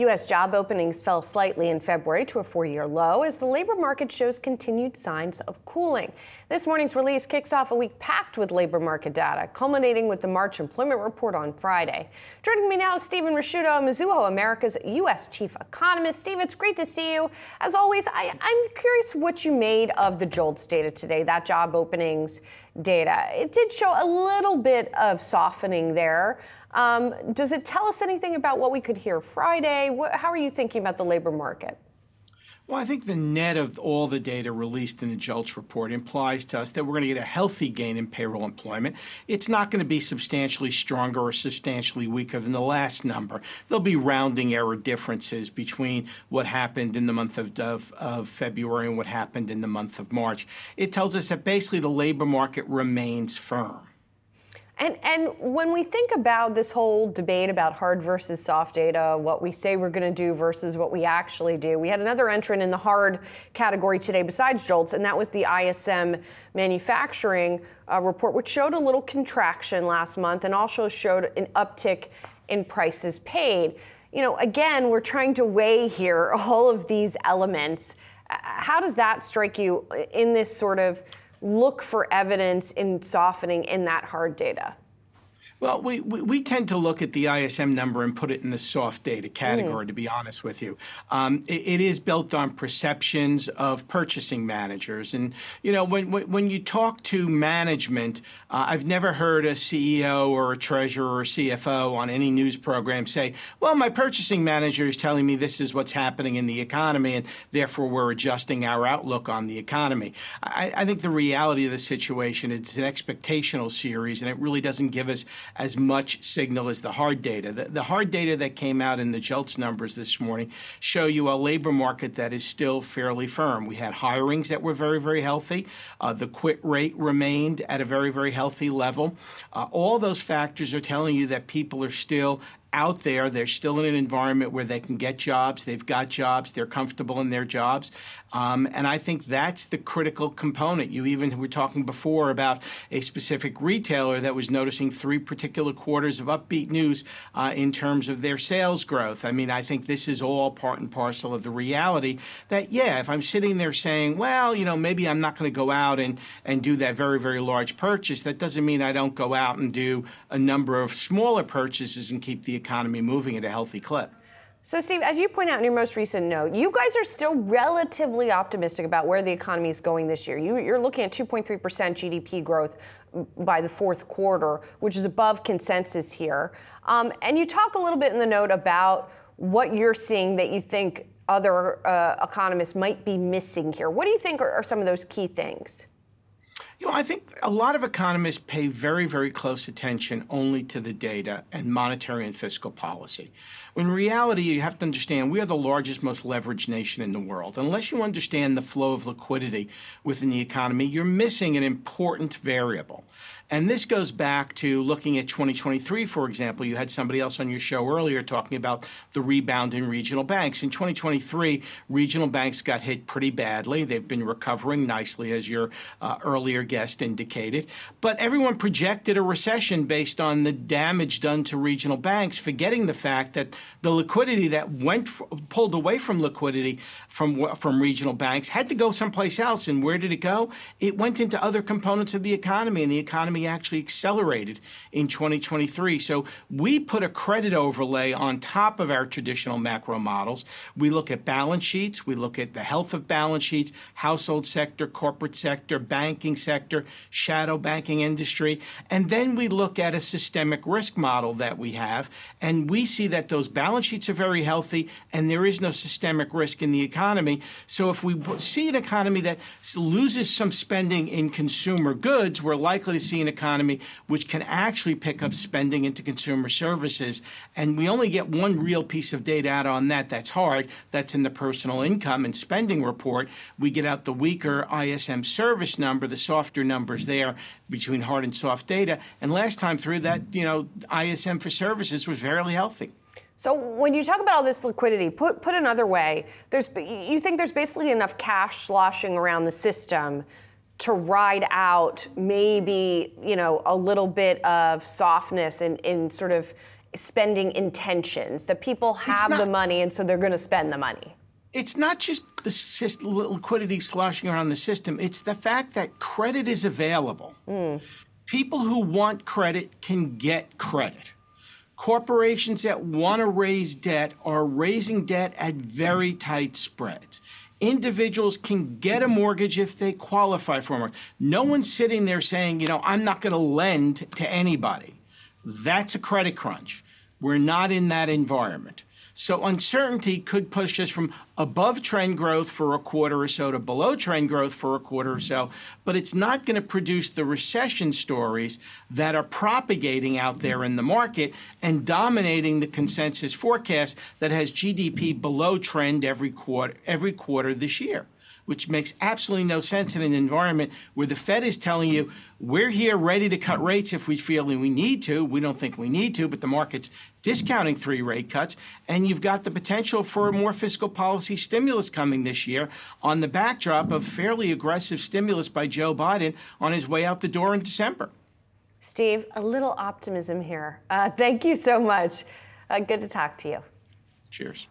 U.S. job openings fell slightly in February to a four-year low as the labor market shows continued signs of cooling. This morning's release kicks off a week packed with labor market data, culminating with the March employment report on Friday. Joining me now is Steven Ricchiuto, Mizuho Americas US chief economist. Steve, it's great to see you. As always, I'm curious what you made of the JOLTS data today, that job openings data. It did show a little bit of softening there. Does it tell us anything about what we could hear Friday? How are you thinking about the labor market? Well, I think the net of all the data released in the JOLTS report implies to us that we're going to get a healthy gain in payroll employment. It's not going to be substantially stronger or substantially weaker than the last number. There'll be rounding error differences between what happened in the month of February and what happened in the month of March. It tells us that basically the labor market remains firm. And when we think about this whole debate about hard versus soft data, what we say we're going to do versus what we actually do, we had another entrant in the hard category today besides JOLTS, and that was the ISM manufacturing report, which showed a little contraction last month and also showed an uptick in prices paid. You know, again, we're trying to weigh here all of these elements. How does that strike you in this sort of look for evidence in softening in that hard data? Well, we tend to look at the ISM number and put it in the soft data category, to be honest with you. It is built on perceptions of purchasing managers. And, you know, when you talk to management, I've never heard a CEO or a treasurer or CFO on any news program say, well, my purchasing manager is telling me this is what's happening in the economy, and therefore we're adjusting our outlook on the economy. I think the reality of the situation is an expectational series, and it really doesn't give us as much signal as the hard data. The hard data that came out in the JOLTS numbers this morning show you a labor market that is still fairly firm. We had hirings that were very, very healthy. The quit rate remained at a very, very healthy level. All those factors are telling you that people are still out there. They're still in an environment where they can get jobs. They've got jobs. They're comfortable in their jobs. And I think that's the critical component. You even were talking before about a specific retailer that was noticing 3 particular quarters of upbeat news in terms of their sales growth. I mean, I think this is all part and parcel of the reality that, yeah, if I'm sitting there saying, well, you know, maybe I'm not going to go out and do that very, very large purchase, that doesn't mean I don't go out and do a number of smaller purchases and keep the economy moving at a healthy clip. So, Steve, as you point out in your most recent note, you guys are still relatively optimistic about where the economy is going this year. You're looking at 2.3% GDP growth by the fourth quarter, which is above consensus here. And you talk a little bit in the note about what you're seeing that you think other economists might be missing here. What do you think are some of those key things? You know, I think a lot of economists pay very, very close attention only to the data and monetary and fiscal policy. When in reality, you have to understand we are the largest, most leveraged nation in the world. Unless you understand the flow of liquidity within the economy, you're missing an important variable. And this goes back to looking at 2023, for example. You had somebody else on your show earlier talking about the rebound in regional banks. In 2023, regional banks got hit pretty badly. They've been recovering nicely, as your earlier guest indicated. But everyone projected a recession based on the damage done to regional banks, forgetting the fact that the liquidity that pulled away from liquidity from regional banks had to go someplace else. And where did it go? It went into other components of the economy, and the economy actually accelerated in 2023. So we put a credit overlay on top of our traditional macro models. We look at balance sheets. We look at the health of balance sheets, household sector, corporate sector, banking sector, shadow banking industry. And then we look at a systemic risk model that we have. And we see that those balance sheets are very healthy and there is no systemic risk in the economy. So if we see an economy that loses some spending in consumer goods, we're likely to see an economy which can actually pick up spending into consumer services. And we only get one real piece of data out on that. That's hard. That's in the personal income and spending report. We get out the weaker ISM service number, the softer numbers there between hard and soft data. And last time through that, you know, ISM for services was fairly healthy. So when you talk about all this liquidity, put another way, you think there's basically enough cash sloshing around the system to ride out maybe, you know, a little bit of softness in sort of spending intentions, that people have the money and so they're going to spend the money? It's not just the liquidity sloshing around the system. It's the fact that credit is available. People who want credit can get credit. Corporations that want to raise debt are raising debt at very tight spreads. Individuals can get a mortgage if they qualify for one. No one's sitting there saying, I'm not going to lend to anybody. That's a credit crunch. We're not in that environment. So uncertainty could push us from above trend growth for a quarter or so to below trend growth for a quarter or so, but it's not going to produce the recession stories that are propagating out there in the market and dominating the consensus forecast that has GDP below trend every quarter this year, which makes absolutely no sense in an environment where the Fed is telling you, we're here ready to cut rates if we feel we need to. We don't think we need to, but the market's discounting 3 rate cuts. And you've got the potential for more fiscal policy stimulus coming this year on the backdrop of fairly aggressive stimulus by Joe Biden on his way out the door in December. Steve, a little optimism here. Thank you so much. Good to talk to you. Cheers.